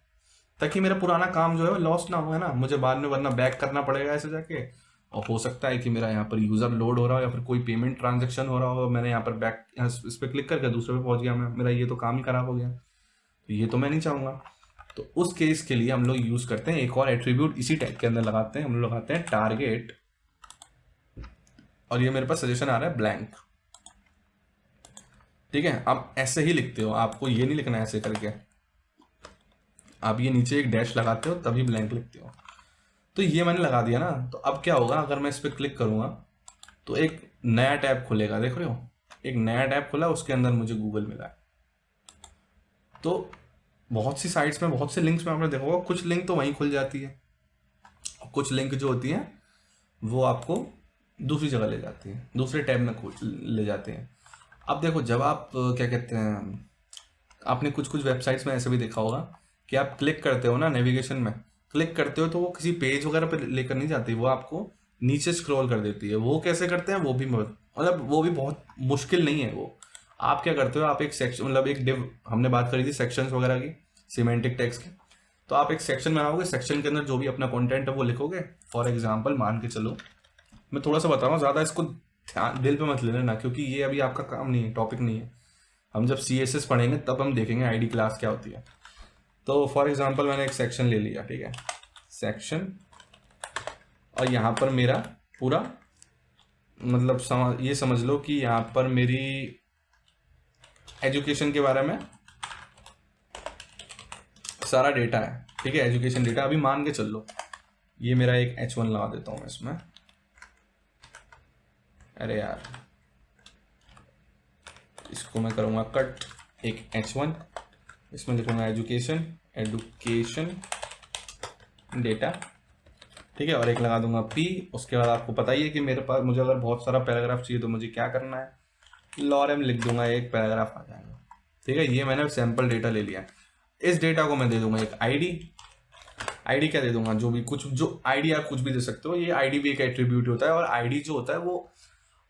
ताकि मेरा पुराना काम जो है वो लॉस्ट ना हो, है ना। मुझे बाद में वरना बैक करना पड़ेगा ऐसे जाके, और हो सकता है कि मेरा यहाँ पर यूज़र लोड हो रहा हो या फिर कोई पेमेंट ट्रांजेक्शन हो रहा हो, मैंने यहाँ पर बैक इस पर क्लिक करके दूसरे पे पहुँच गया मैं, मेरा ये तो काम ही खराब हो गया। तो ये तो मैं नहीं चाहूँगा। तो उस केस के लिए हम लोग यूज़ करते हैं एक और एट्रीब्यूट, इसी टैग के अंदर लगाते हैं, हम लोग लगाते हैं टारगेट, और ये मेरे पास सजेशन आ रहा है ब्लैंक। ठीक है, आप ऐसे ही लिखते हो, आपको ये नहीं लिखना है ऐसे करके, आप ये नीचे एक डैश लगाते हो तभी ब्लैंक लिखते हो। तो ये मैंने लगा दिया ना, तो अब क्या होगा, अगर मैं इस पर क्लिक करूँगा तो एक नया टैब खुलेगा, देख रहे हो, एक नया टैब खुला, उसके अंदर मुझे गूगल मिला है। तो बहुत सी साइट्स में, बहुत से लिंक्स में आपने देखा होगा, कुछ लिंक तो वहीं खुल जाती है, कुछ लिंक जो होती हैं वो आपको दूसरी जगह ले जाती है, दूसरे टैब में ले जाते हैं। अब देखो, जब आप क्या कहते हैं, आपने कुछ कुछ वेबसाइट्स में ऐसे भी देखा होगा कि आप क्लिक करते हो ना, नेविगेशन में क्लिक करते हो तो वो किसी पेज वगैरह पर लेकर नहीं जाती, वो आपको नीचे स्क्रॉल कर देती है। वो कैसे करते हैं वो भी मतलब वो भी बहुत मुश्किल नहीं है। वो आप क्या करते हो, आप एक सेक्शन, मतलब एक डिव, हमने बात करी थी सेक्शंस वगैरह की, सिमेंटिक टैग्स की, तो आप एक सेक्शन बनाओगे, सेक्शन के अंदर जो भी अपना कंटेंट है वो लिखोगे। फॉर एग्जांपल मान के चलो, मैं थोड़ा सा बता रहा हूँ, ज़्यादा इसको ध्यान दिल पे मत ले लेना, क्योंकि ये अभी आपका काम नहीं है, टॉपिक नहीं है। हम जब CSS पढ़ेंगे तब हम देखेंगे आईडी क्लास क्या होती है। तो फॉर एग्जांपल मैंने एक सेक्शन ले लिया, ठीक है, सेक्शन, और यहाँ पर मेरा पूरा मतलब ये समझ लो कि यहाँ पर मेरी एजुकेशन के बारे में सारा डेटा है, ठीक है, एजुकेशन डेटा। अभी मान के चल लो ये मेरा एक H1 लगा देता हूँ मैं इसमें, अरे यार इसको मैं करूँगा कट, एक H1, इसमें लिखूँगा एजुकेशन डेटा, ठीक है, और एक लगा दूंगा P। उसके बाद आपको पता ही है कि मेरे पास, मुझे अगर बहुत सारा पैराग्राफ चाहिए तो मुझे क्या करना है, लॉरेम लिख दूंगा, एक पैराग्राफ आ जाएगा। ठीक है, ये मैंने सैंपल डेटा ले लिया। इस डेटा को मैं दे दूंगा एक आईडी क्या दे दूंगा, जो भी कुछ, जो आईडी आप कुछ भी दे सकते हो, ये आईडी भी एक एट्रीब्यूट होता है, और आईडी जो होता है वो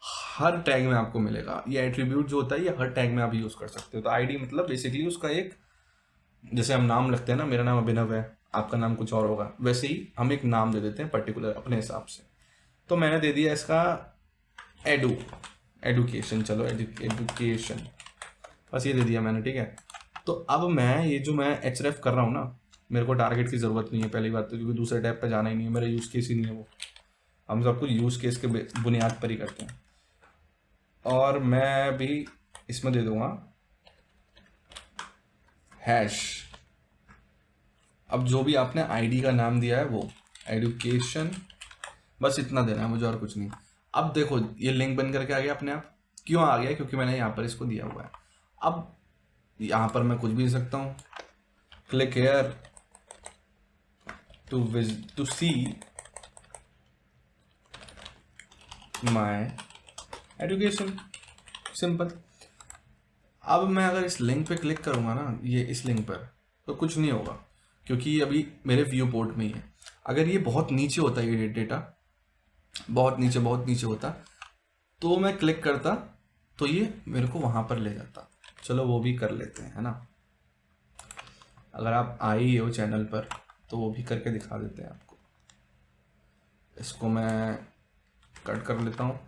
हर टैग में आपको मिलेगा। ये एट्रीब्यूट जो होता है ये हर टैग में आप यूज कर सकते हो। तो आईडी मतलब बेसिकली उसका एक, जैसे हम नाम लिखते हैं ना, मेरा नाम अभिनव है, आपका नाम कुछ और होगा, वैसे ही हम एक नाम दे देते हैं पर्टिकुलर अपने हिसाब से। तो मैंने दे दिया इसका एडुकेशन, चलो एडुकेशन, बस ये दे दिया मैंने, ठीक है। तो अब मैं ये जो मैं href कर रहा हूँ ना, मेरे को टारगेट की ज़रूरत नहीं है पहली बात तो, क्योंकि दूसरे टैब पे जाना ही नहीं है, मेरा यूज़ केस ही नहीं है वो, हम सब कुछ यूज़ केस के बुनियाद पर ही करते हैं। और मैं भी इसमें दे दूंगा हैश। अब जो भी आपने आईडी का नाम दिया है वो एडुकेशन, बस इतना देना है मुझे और कुछ नहीं। अब देखो ये लिंक बन करके आ गया अपने आप। क्यों आ गया, क्योंकि मैंने यहाँ पर इसको दिया हुआ है। अब यहाँ पर मैं कुछ भी दे सकता हूँ, click here to see my education, simple. अब मैं अगर इस लिंक पे क्लिक करूँगा ना, ये इस लिंक पर, तो कुछ नहीं होगा, क्योंकि अभी मेरे व्यू पोर्ट में ही है। अगर ये बहुत नीचे होता है, ये डेटा बहुत नीचे होता, तो मैं क्लिक करता तो ये मेरे को वहाँ पर ले जाता। चलो वो भी कर लेते हैं, है ना। अगर आप आए ही हो चैनल पर तो वो भी करके दिखा देते हैं आपको। इसको मैं कट कर लेता हूँ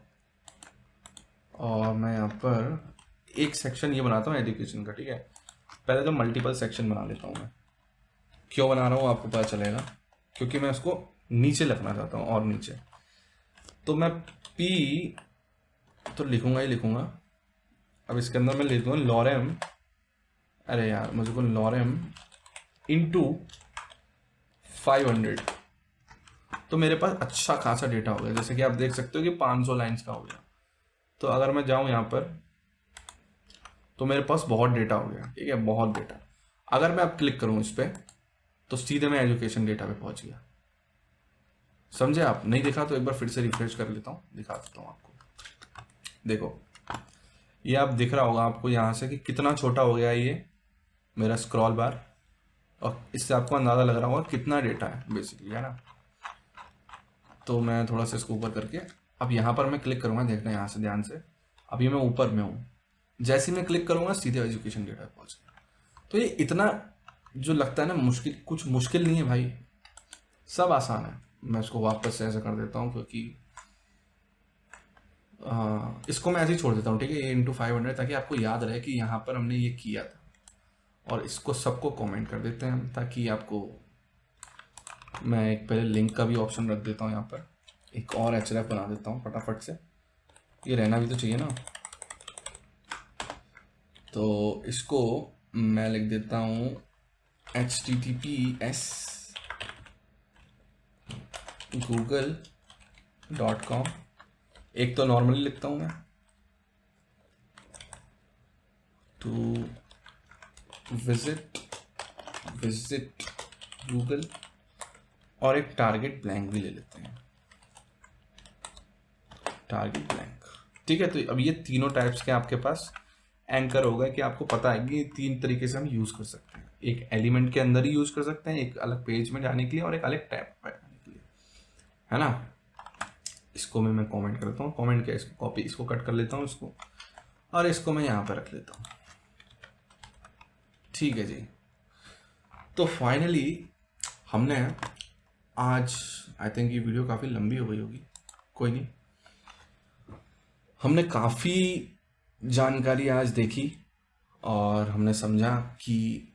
और मैं यहाँ पर एक सेक्शन ये बनाता हूँ एजुकेशन का, ठीक है। पहले तो मल्टीपल सेक्शन बना लेता हूँ मैं। क्यों बना रहा हूँ आपको पता चलेगा, क्योंकि मैं उसको नीचे लिखना चाहता हूँ और नीचे। तो मैं P तो लिखूंगा ही लिखूंगा। अब इसके अंदर मैं लिख दूँगा लॉरेम, अरे यार मुझे को लॉरेम इंटू 500, तो मेरे पास अच्छा खासा डेटा हो गया, जैसे कि आप देख सकते हो कि 500 लाइन्स का हो गया। तो अगर मैं जाऊँ यहाँ पर तो मेरे पास बहुत डेटा हो गया, ठीक है, बहुत डेटा। अगर मैं अब क्लिक करूँ इस पर तो सीधे मैं एजुकेशन डेटा पे पहुँच गया। समझे आप? नहीं देखा तो एक बार फिर से रिफ्रेश कर लेता हूँ, दिखा देता हूँ आपको। देखो ये आप दिख रहा होगा आपको यहाँ से कि कितना छोटा हो गया ये मेरा स्क्रॉल बार, और इससे आपको अंदाज़ा लग रहा होगा कितना डेटा है बेसिकली, है ना। तो मैं थोड़ा सा इसको ऊपर करके अब यहाँ पर मैं क्लिक करूँगा, देखना यहाँ से ध्यान से। अभी मैं ऊपर में हूँ, जैसे ही मैं क्लिक करूँगा सीधे एजुकेशन डेटा पहुँच गया। तो ये इतना जो लगता है ना मुश्किल, कुछ मुश्किल नहीं है भाई, सब आसान है। मैं इसको वापस से ऐसा कर देता हूँ क्योंकि इसको मैं ऐसे ही छोड़ देता हूँ, ठीक है, A/500, ताकि आपको याद रहे कि यहाँ पर हमने ये किया था। और इसको सबको कमेंट कर देते हैं हम, ताकि आपको, मैं एक पहले लिंक का भी ऑप्शन रख देता हूँ यहाँ पर, एक और href बना देता हूँ फटाफट से, ये रहना भी तो चाहिए ना। तो इसको मैं लिख देता हूँ https google.com। एक तो नॉर्मली लिखता हूँ मैं, टू विजिट गूगल, और एक टारगेट ब्लैंक भी ले लेते हैं, टारगेट ब्लैंक, ठीक है। तो अब ये तीनों टाइप्स के आपके पास एंकर होगा कि आपको पता है कि तीन तरीके से हम यूज़ कर सकते हैं। एक एलिमेंट के अंदर ही यूज़ कर सकते हैं, एक अलग पेज में जाने के लिए, और एक अलग टैब पर जाने के लिए, है ना। इसको मैं कमेंट करता हूँ, कमेंट किया, इसको कॉपी, इसको कट कर लेता हूँ इसको, और इसको मैं यहाँ पर रख लेता हूँ, ठीक है जी। तो फाइनली हमने आज, आई थिंक ये वीडियो काफ़ी लंबी हो गई होगी, कोई नहीं, हमने काफ़ी जानकारी आज देखी और हमने समझा कि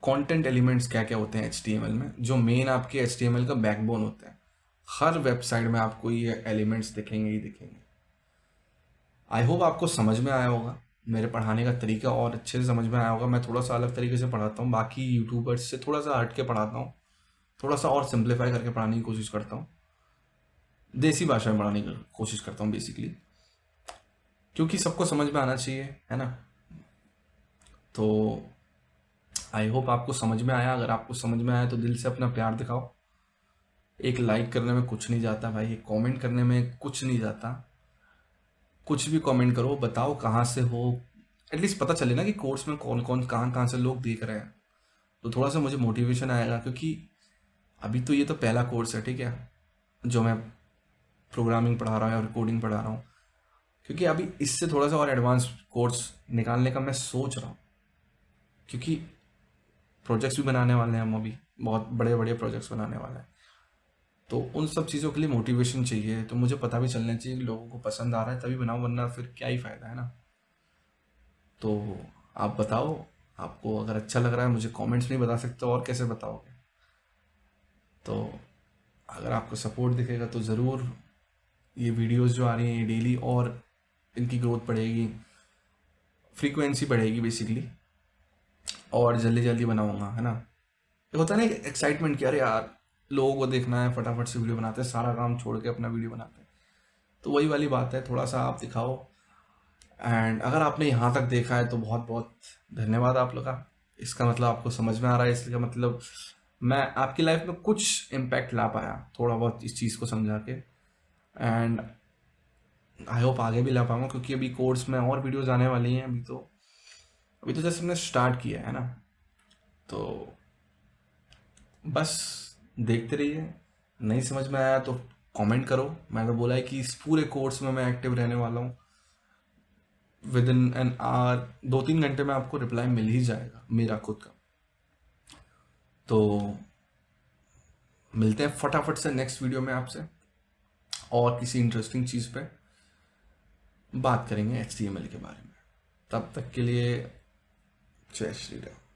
कंटेंट एलिमेंट्स क्या क्या होते हैं HTML में, जो मेन आपके HTML का बैकबोन होता है। हर वेबसाइट में आपको ये एलिमेंट्स दिखेंगे ही दिखेंगे। आई होप आपको समझ में आया होगा, मेरे पढ़ाने का तरीका और अच्छे से समझ में आया होगा। मैं थोड़ा सा अलग तरीके से पढ़ाता हूँ, बाकी यूट्यूबर्स से थोड़ा सा हट के पढ़ाता हूँ, थोड़ा सा और सिंप्लीफाई करके पढ़ाने की कोशिश करता हूँ, देसी भाषा में पढ़ाने की कोशिश करता हूँ बेसिकली, क्योंकि सबको समझ में आना चाहिए, है ना। तो आई होप आपको समझ में आया। अगर आपको समझ में आया तो दिल से अपना प्यार दिखाओ। एक लाइक करने में कुछ नहीं जाता भाई, एक कमेंट करने में कुछ नहीं जाता, कुछ भी कमेंट करो, बताओ कहाँ से हो, एटलीस्ट पता चले ना कि कोर्स में कौन कौन कहाँ कहाँ से लोग देख रहे हैं, तो थोड़ा सा मुझे मोटिवेशन आएगा। क्योंकि अभी तो ये तो पहला कोर्स है, ठीक है, जो मैं प्रोग्रामिंग पढ़ा रहा हूँ या कोडिंग पढ़ा रहा हूँ, क्योंकि अभी इससे थोड़ा सा और एडवांस कोर्स निकालने का मैं सोच रहा हूँ, क्योंकि प्रोजेक्ट्स भी बनाने वाले हैं हम, अभी बहुत बड़े बड़े प्रोजेक्ट्स बनाने वाले हैं। तो उन सब चीज़ों के लिए मोटिवेशन चाहिए, तो मुझे पता भी चलना चाहिए कि लोगों को पसंद आ रहा है तभी बनाओ, वरना फिर क्या ही फ़ायदा, है ना। तो आप बताओ, आपको अगर अच्छा लग रहा है, मुझे कमेंट्स में बता सकते हो, और कैसे बताओगे। तो अगर आपको सपोर्ट दिखेगा तो ज़रूर ये वीडियोस जो आ रही हैं ये डेली, और इनकी ग्रोथ बढ़ेगी, फ्रीक्वेंसी बढ़ेगी बेसिकली, और जल्दी जल्दी बनाऊंगा, है ना। ये होता है ना एक्साइटमेंट कि अरे यार लोगों को देखना है, फटाफट से वीडियो बनाते हैं, सारा काम छोड़ के अपना वीडियो बनाते हैं। तो वही वाली बात है, थोड़ा सा आप दिखाओ। एंड अगर आपने यहाँ तक देखा है तो बहुत बहुत धन्यवाद आप लोग का। इसका मतलब आपको समझ में आ रहा है, इसका मतलब मैं आपकी लाइफ में कुछ इम्पैक्ट ला पाया थोड़ा बहुत इस चीज़ को समझा के। एंड आई होप आगे भी ला पाऊंगा, क्योंकि अभी कोर्स में और वीडियोज़ आने वाली हैं। अभी तो जैसे हमने स्टार्ट किया है ना, तो बस देखते रहिए। नहीं समझ में आया तो कमेंट करो। मैंने बोला है कि इस पूरे कोर्स में मैं एक्टिव रहने वाला हूँ। विद इन एन आवर, 2-3 घंटे में आपको रिप्लाई मिल ही जाएगा मेरा खुद का। तो मिलते हैं फटाफट से नेक्स्ट वीडियो में आपसे, और किसी इंटरेस्टिंग चीज़ पे बात करेंगे HTML के बारे में। तब तक के लिए जय श्री राम।